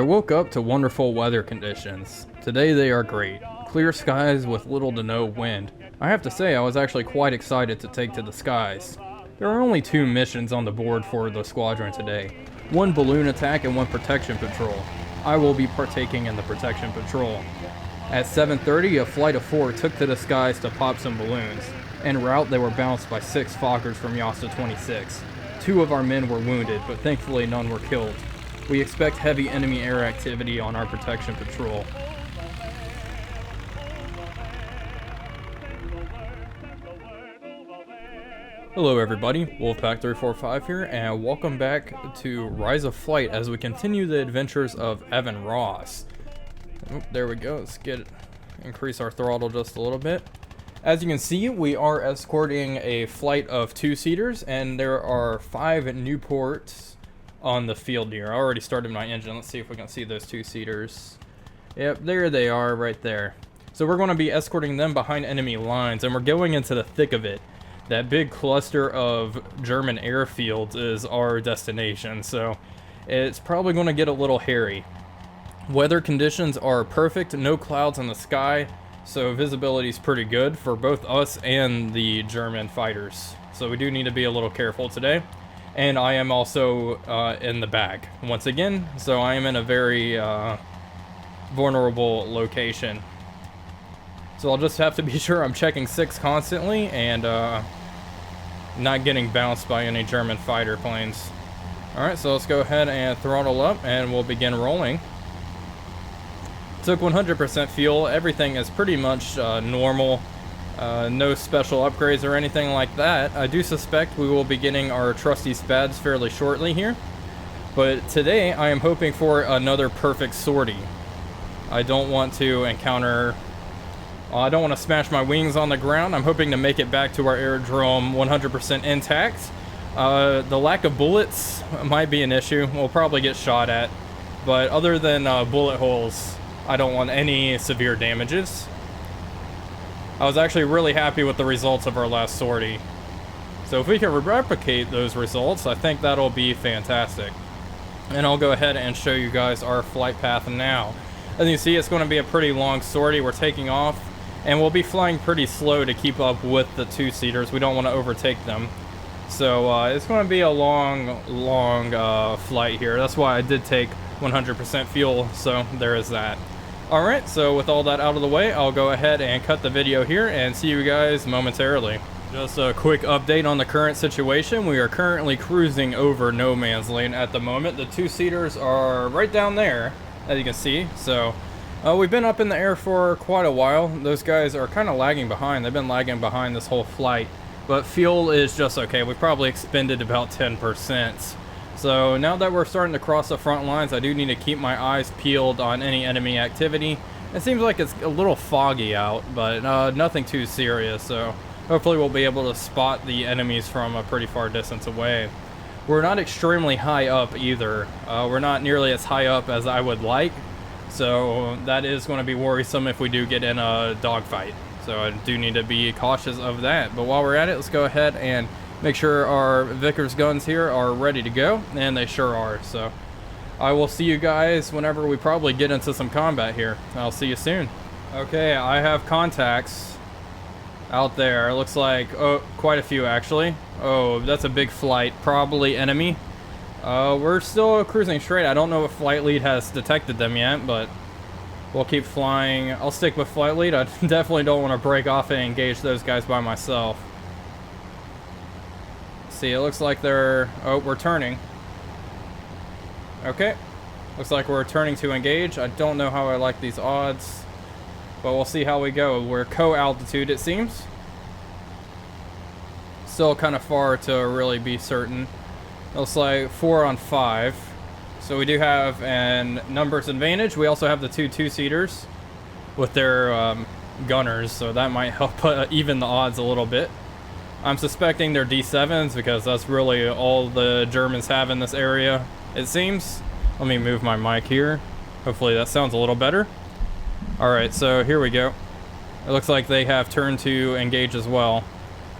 woke up to wonderful weather conditions. Today they are great. Clear skies with little to no wind. I have to say I was actually quite excited to take to the skies. There are only 2 missions on the board for the squadron today. 1 balloon attack and 1 protection patrol. I will be partaking in the protection patrol. At 7:30, a flight of 4 took to the skies to pop some balloons. En route, they were bounced by 6 Fokkers from Yasta 26. 2 of our men were wounded, but thankfully none were killed. We expect heavy enemy air activity on our protection patrol. Hello everybody, Wolfpack345 here, and welcome back to Rise of Flight as we continue the adventures of Evan Ross. Oh, there we go, let's increase our throttle just a little bit. As you can see, we are escorting a flight of 2-seaters, and there are 5 Newports on the field here. I already started my engine. Let's see if we can see those 2-seaters. Yep, there they are right there. So we're going to be escorting them behind enemy lines, and we're going into the thick of it. That big cluster of German airfields is our destination, so it's probably going to get a little hairy. Weather conditions are perfect, no clouds in the sky, so visibility is pretty good for both us and the German fighters. So we do need to be a little careful today. And I am also in the back once again, so I am in a very vulnerable location. So I'll just have to be sure I'm checking 6 constantly and not getting bounced by any German fighter planes. Alright, so let's go ahead and throttle up and we'll begin rolling. Took 100% fuel. Everything is pretty much normal. No special upgrades or anything like that. I do suspect we will be getting our trusty SPADs fairly shortly here. But today I am hoping for another perfect sortie. I don't want to encounter... I don't want to smash my wings on the ground. I'm hoping to make it back to our aerodrome 100% intact. The lack of bullets might be an issue. We'll probably get shot at. But other than bullet holes, I don't want any severe damages. I was actually really happy with the results of our last sortie. So if we can replicate those results, I think that'll be fantastic. And I'll go ahead and show you guys our flight path now. As you see, it's going to be a pretty long sortie. We're taking off, and we'll be flying pretty slow to keep up with the 2-seaters. We don't want to overtake them. So it's going to be a long flight here. That's why I did take 100% fuel, so there is that. Alright, so with all that out of the way, I'll go ahead and cut the video here and see you guys momentarily. Just a quick update on the current situation. We are currently cruising over no man's land at the moment. The 2-seaters are right down there, as you can see. So we've been up in the air for quite a while. Those guys are kind of lagging behind. They've been lagging behind this whole flight. But fuel is just okay. We probably expended about 10%. So now that we're starting to cross the front lines, I do need to keep my eyes peeled on any enemy activity. It seems like it's a little foggy out, but nothing too serious, so hopefully we'll be able to spot the enemies from a pretty far distance away. We're not extremely high up either. We're not nearly as high up as I would like, so that is going to be worrisome if we do get in a dogfight. So I do need to be cautious of that. But while we're at it, let's go ahead and make sure our Vickers guns here are ready to go, and they sure are. So I will see you guys whenever we probably get into some combat here. I'll see you soon. Okay, I have contacts out there. It looks like, oh, quite a few actually. Oh, that's a big flight, probably enemy. We're still cruising straight. I don't know if flight lead has detected them yet, but we'll keep flying. I'll stick with flight lead. I definitely don't want to break off and engage those guys by myself. See, it looks like they're... Oh, we're turning. Okay. Looks like we're turning to engage. I don't know how I like these odds, but we'll see how we go. We're co-altitude, it seems. Still kind of far to really be certain. Looks like 4 on 5. So we do have an numbers advantage. We also have the 2-seaters with their gunners, so that might help even the odds a little bit. I'm suspecting they're D7s because that's really all the Germans have in this area, it seems. Let me move my mic here. Hopefully that sounds a little better. Alright, so here we go. It looks like they have turned to engage as well.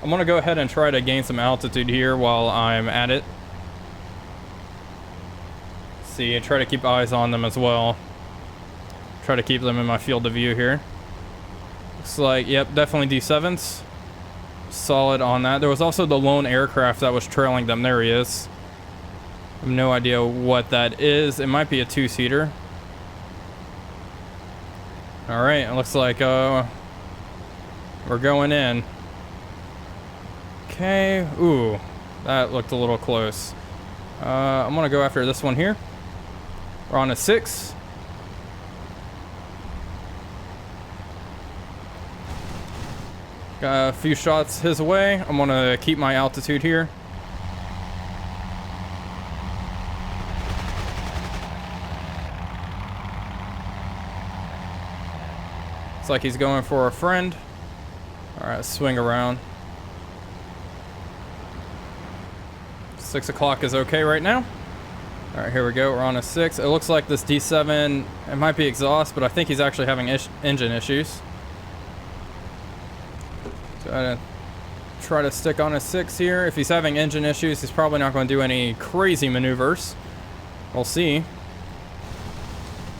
I'm going to go ahead and try to gain some altitude here while I'm at it. see. Try to keep eyes on them as well. Try to keep them in my field of view here. Looks like, yep, definitely D7s. Solid on that. There was also the lone aircraft that was trailing them. There he is. I have no idea what that is. It might be a two-seater. Alright, it looks like we're going in. Okay. Ooh, that looked a little close. I'm gonna go after this one here. We're on a 6. Got a few shots his way. I'm gonna keep my altitude here. It's like he's going for a friend. Alright, swing around. 6 o'clock is okay right now. Alright, here we go. We're on a 6. It looks like this D7, it might be exhaust, but I think he's actually having engine issues. Gotta try to stick on a 6 here. If he's having engine issues, he's probably not going to do any crazy maneuvers. We'll see.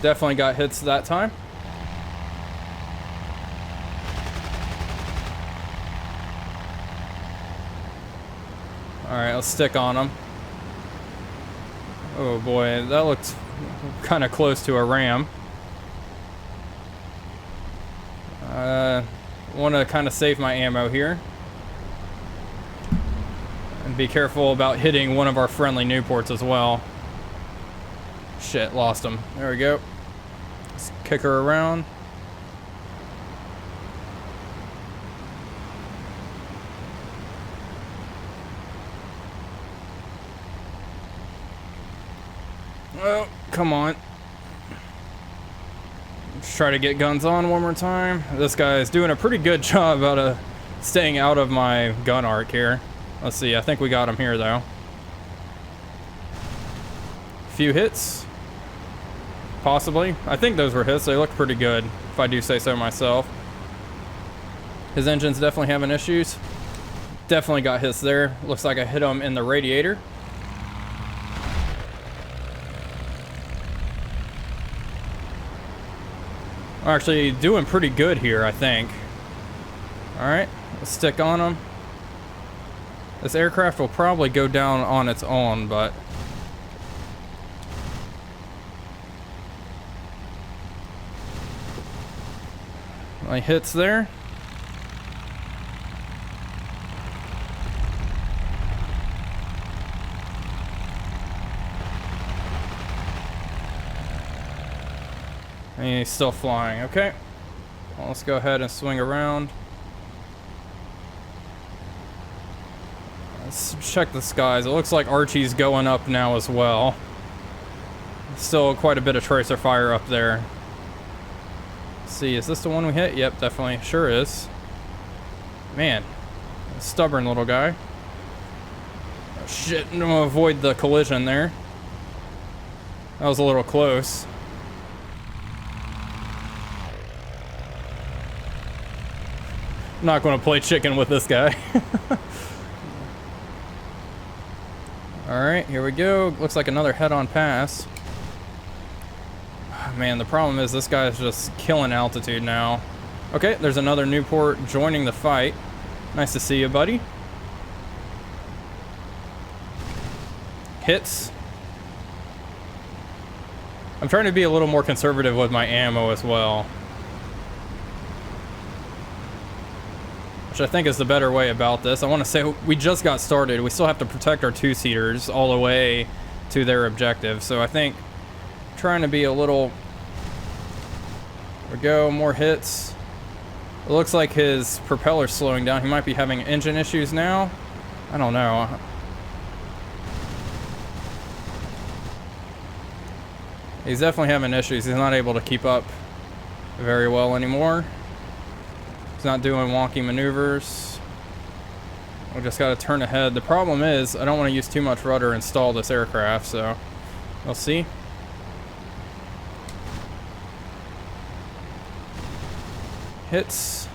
Definitely got hits that time. Alright, let's stick on him. Oh boy, that looked kind of close to a ram. Want to kind of save my ammo here. And be careful about hitting one of our friendly Newports as well. Shit, lost him. There we go. Let's kick her around. Oh, come on. Let's try to get guns on one more time. This guy is doing a pretty good job out of staying out of my gun arc here. Let's see, I think we got him here though. Few hits. Possibly. I think those were hits. They look pretty good, if I do say so myself. His engine's definitely having issues. Definitely got hits there. Looks like I hit him in the radiator. We're actually doing pretty good here, I think. Alright, let's stick on him. This aircraft will probably go down on its own, but... my hits there. And he's still flying. Okay. Well, let's go ahead and swing around. Let's check the skies. It looks like Archie's going up now as well. Still quite a bit of tracer fire up there. Let's see, is this the one we hit? Yep, definitely. Sure is. Man. Stubborn little guy. Oh, shit. I'm gonna avoid the collision there. That was a little close. I'm not going to play chicken with this guy. Alright, here we go. Looks like another head-on pass. Man, the problem is this guy is just killing altitude now. Okay, there's another Newport joining the fight. Nice to see you, buddy. Hits. I'm trying to be a little more conservative with my ammo as well, which I think is the better way about this. I want to say we just got started. We still have to protect our two-seaters all the way to their objective. So I think trying to be a little... There we go, more hits. It looks like his propeller's slowing down. He might be having engine issues now. I don't know. He's definitely having issues. He's not able to keep up very well anymore. He's not doing wonky maneuvers. We just got to turn ahead. The problem is I don't want to use too much rudder and stall this aircraft, so we'll see. Hits.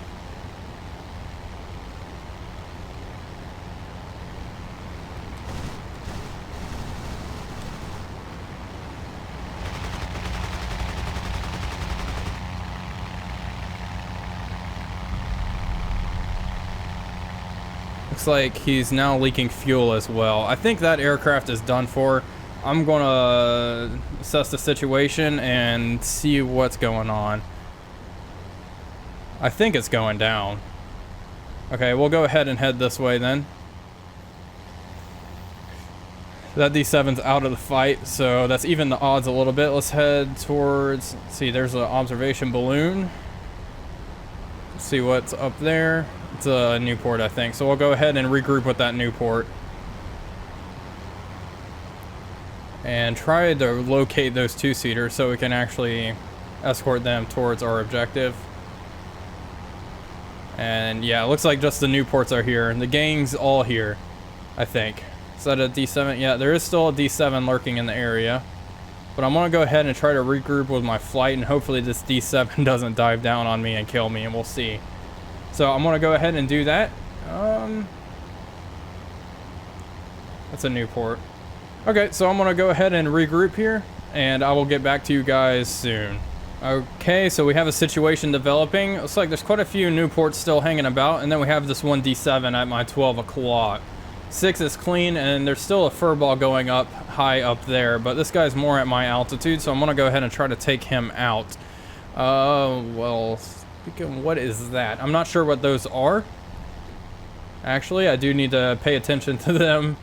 Looks like he's now leaking fuel as well. I think that aircraft is done for. I'm gonna assess the situation and see what's going on. I think it's going down. Okay, we'll go ahead and head this way then. That D7's out of the fight, so that's even the odds a little bit. Let's head towards, let's see, there's an observation balloon. Let's see what's up there. It's a Newport, I think. So we'll go ahead and regroup with that Newport. And try to locate those two-seaters so we can actually escort them towards our objective. And yeah, it looks like just the Newports are here. And the gang's all here, I think. Is that a D7? Yeah, there is still a D7 lurking in the area. But I'm going to go ahead and try to regroup with my flight. And hopefully this D7 doesn't dive down on me and kill me. And we'll see. So I'm going to go ahead and do that. That's a Newport. Okay, so I'm going to go ahead and regroup here. And I will get back to you guys soon. Okay, so we have a situation developing. Looks like there's quite a few Newports still hanging about. And then we have this one D7 at my 12 o'clock. 6 is clean, and there's still a furball going up high up there, but this guy's more at my altitude, so I'm gonna go ahead and try to take him out. Well, speaking, what is that? I'm not sure what those are. Actually, I do need to pay attention to them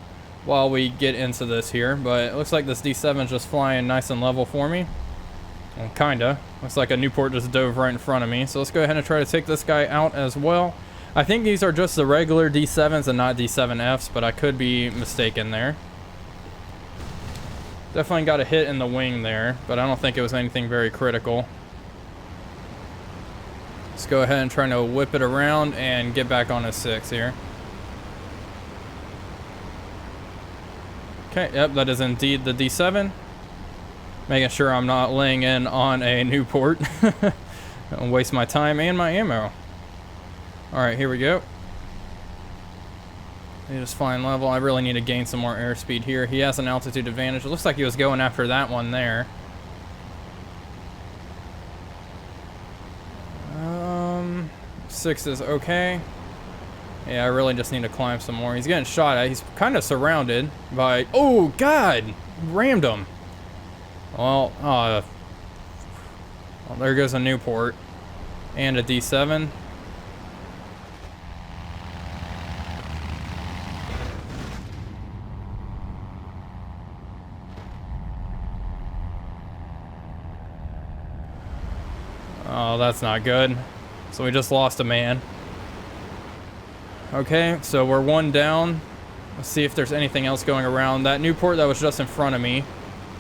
while we get into this here, but it looks like this D7 is just flying nice and level for me. Well, kinda. Looks like a Newport just dove right in front of me, so let's go ahead and try to take this guy out as well. I think these are just the regular D7s and not D7Fs, but I could be mistaken there. Definitely got a hit in the wing there, but I don't think it was anything very critical. Let's go ahead and try to whip it around and get back on a 6 here. Okay, yep, that is indeed the D7. Making sure I'm not laying in on a Newport. Don't waste my time and my ammo. Alright, here we go. He is flying level. I really need to gain some more airspeed here. He has an altitude advantage. It looks like he was going after that one there. 6 is okay. Yeah, I really just need to climb some more. He's getting shot at. He's kind of surrounded by... Oh, God! Rammed him. Well, there goes a Newport. And a D7. Oh, that's not good. So we just lost a man. Okay, so we're one down. Let's see if there's anything else going around. That Newport that was just in front of me.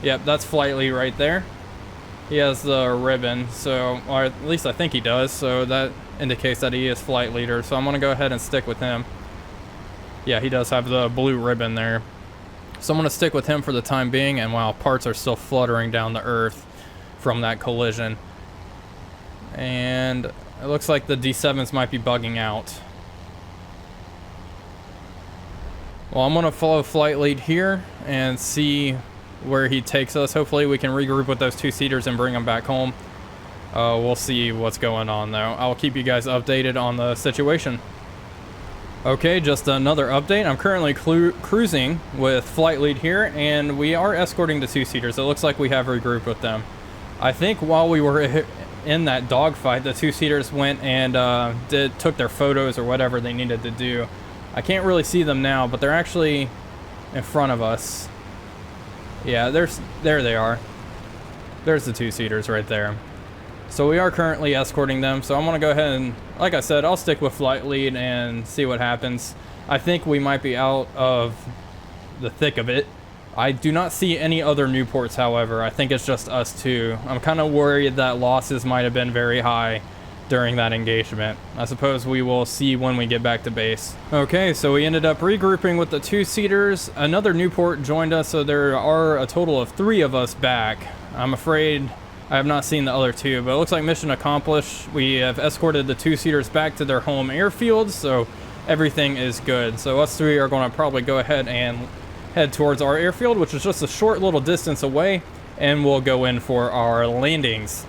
Yep, that's flight lead right there. He has the ribbon, so, or at least I think he does, so that indicates that he is flight leader. So I'm going to go ahead and stick with him. Yeah, he does have the blue ribbon there. So I'm going to stick with him for the time being, and while parts are still fluttering down the earth from that collision. And it looks like the D7s might be bugging out. Well, I'm going to follow flight lead here and see where he takes us. Hopefully we can regroup with those two-seaters and bring them back home. We'll see what's going on, though. I'll keep you guys updated on the situation. Okay, just another update. I'm currently cruising with flight lead here, and we are escorting the two-seaters. It looks like we have regrouped with them. I think while we were in that dogfight, the two-seaters went and took their photos or whatever they needed to do. I can't really see them now, but they're actually in front of us. Yeah, there they are. There's the two-seaters right there. So we are currently escorting them, so I'm going to go ahead and, like I said, I'll stick with flight lead and see what happens. I think we might be out of the thick of it. I do not see any other Newports, however. I think it's just us two. I'm kind of worried that losses might have been very high during that engagement. I suppose we will see when we get back to base. Okay, so we ended up regrouping with the two-seaters. Another Newport joined us, so there are a total of 3 of us back. I'm afraid I have not seen the other 2, but it looks like mission accomplished. We have escorted the two-seaters back to their home airfields, so everything is good. So us 3 are going to probably go ahead and head towards our airfield, which is just a short little distance away, and we'll go in for our landings.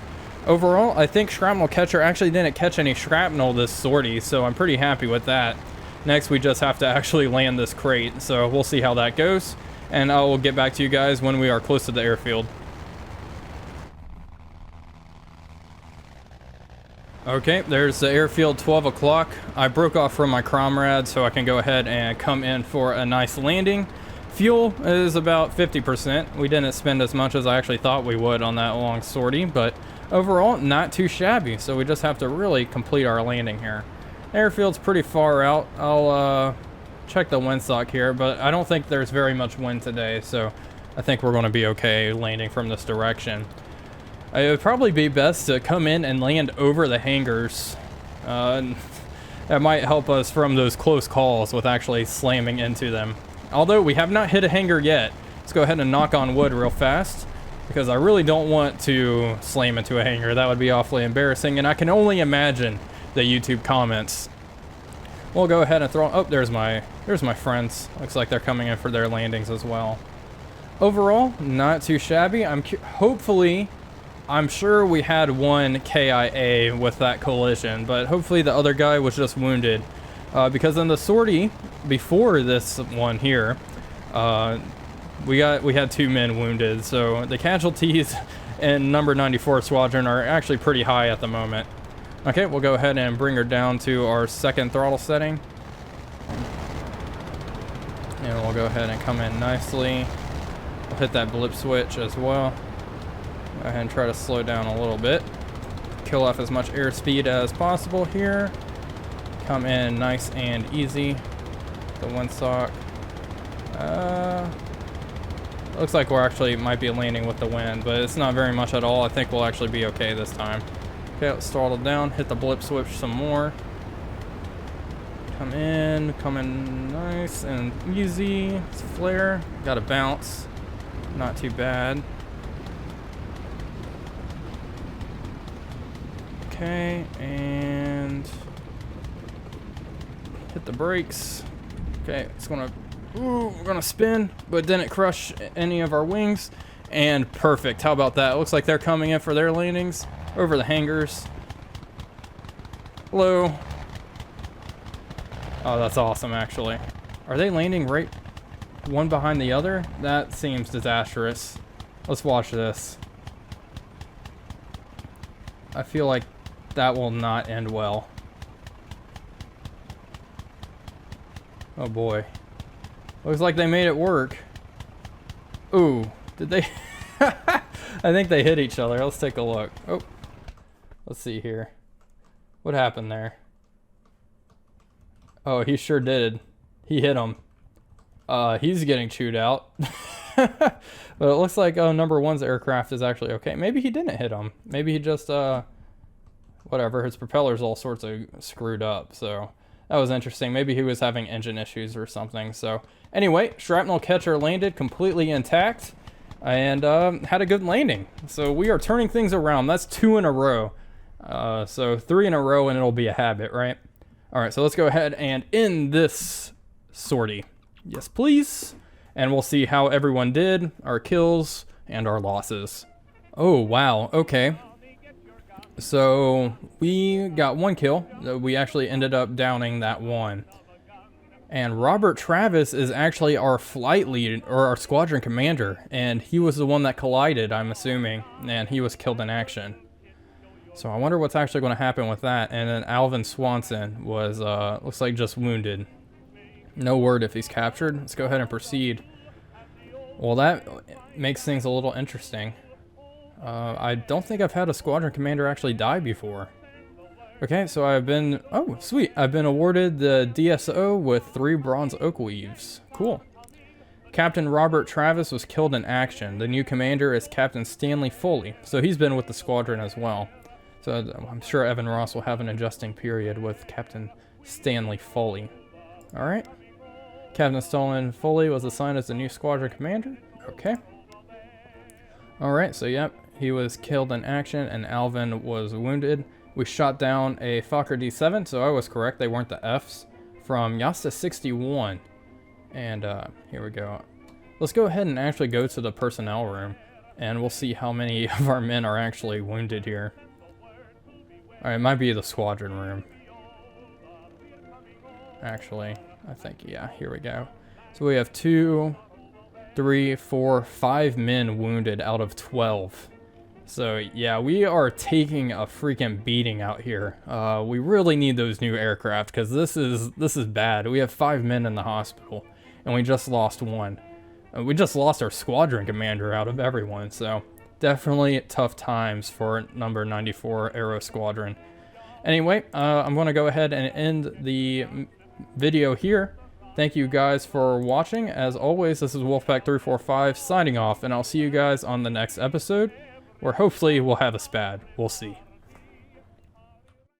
Overall, I think Shrapnel Catcher actually didn't catch any shrapnel this sortie, so I'm pretty happy with that. Next, we just have to actually land this crate, so we'll see how that goes. And I will get back to you guys when we are close to the airfield. Okay, there's the airfield, 12 o'clock. I broke off from my comrade so I can go ahead and come in for a nice landing. Fuel is about 50%. We didn't spend as much as I actually thought we would on that long sortie, but overall, not too shabby. So we just have to really complete our landing here. Airfield's pretty far out. I'll check the windsock here, but I don't think there's very much wind today, so I think we're going to be okay landing from this direction. It would probably be best to come in and land over the hangars. That might help us from those close calls with actually slamming into them. Although we have not hit a hangar yet. Let's go ahead and knock on wood real fast, because I really don't want to slam into a hangar. That would be awfully embarrassing, and I can only imagine the YouTube comments. We'll go ahead and throw... Oh, there's my friends. Looks like they're coming in for their landings as well. Overall, not too shabby. Hopefully... I'm sure we had one KIA with that collision, but hopefully the other guy was just wounded. Because in the sortie before this one here, we had 2 men wounded. So the casualties in number 94 squadron are actually pretty high at the moment. Okay, we'll go ahead and bring her down to our 2nd throttle setting. And we'll go ahead and come in nicely. We'll hit that blip switch as well. Go ahead and try to slow down a little bit. Kill off as much airspeed as possible here. Come in nice and easy. The windsock. Looks like we're actually might be landing with the wind, but it's not very much at all. I think we'll actually be okay this time. Okay, let's throttle down. Hit the blip switch some more. Come in nice and easy. It's a flare. Got a bounce. Not too bad. Okay, and hit the brakes. Okay, it's gonna, we're gonna spin, but didn't crush any of our wings. And perfect, how about that? Looks like they're coming in for their landings over the hangars. Hello. Oh, that's awesome, actually. Are they landing right one behind the other? That seems disastrous. Let's watch this. I feel like that will not end well. Oh boy. Looks like they made it work. Ooh, did they? I think they hit each other. Let's take a look. Oh, let's see here. What happened there? Oh, he sure did. He hit him. He's getting chewed out. But it looks like number 1's aircraft is actually okay. Maybe he didn't hit him. Maybe he just whatever, his propeller's all sorts of screwed up, so that was interesting. Maybe he was having engine issues or something. So anyway, shrapnel catcher landed completely intact and had a good landing. So we are turning things around. That's 2 in a row. So 3 in a row and it'll be a habit, right? All right, so let's go ahead and end this sortie. Yes, please. And we'll see how everyone did, our kills and our losses. Oh, wow, okay. So we got 1 kill. We actually ended up downing that one. And Robert Travis is actually our flight lead, or our squadron commander. And he was the one that collided, I'm assuming. And he was killed in action. So I wonder what's actually going to happen with that. And then Alvin Swanson was, looks like just wounded. No word if he's captured. Let's go ahead and proceed. Well, that makes things a little interesting. I don't think I've had a squadron commander actually die before. Okay, so I've been... Oh, sweet. I've been awarded the DSO with 3 bronze oak weaves. Cool. Captain Robert Travis was killed in action. The new commander is Captain Stanley Foley. So he's been with the squadron as well. So I'm sure Evan Ross will have an adjusting period with Captain Stanley Foley. Alright. Captain Stanley Foley was assigned as the new squadron commander. Okay. Alright, so yep. He was killed in action and Alvin was wounded. We shot down a Fokker D7, so I was correct. They weren't the Fs. From Yasta 61. And here we go. Let's go ahead and actually go to the personnel room. And we'll see how many of our men are actually wounded here. Alright, it might be the squadron room. actually. I think, yeah, here we go. So we have 2, 3, 4, 5 men wounded out of 12. So yeah, we are taking a freaking beating out here. We really need those new aircraft because this is bad. We have 5 men in the hospital, and we just lost 1. We just lost our squadron commander out of everyone. So definitely tough times for number 94 Aero Squadron. Anyway, I'm going to go ahead and end the video here. Thank you guys for watching. As always, this is Wolfpack345 signing off, and I'll see you guys on the next episode, where hopefully we'll have a SPAD. We'll see.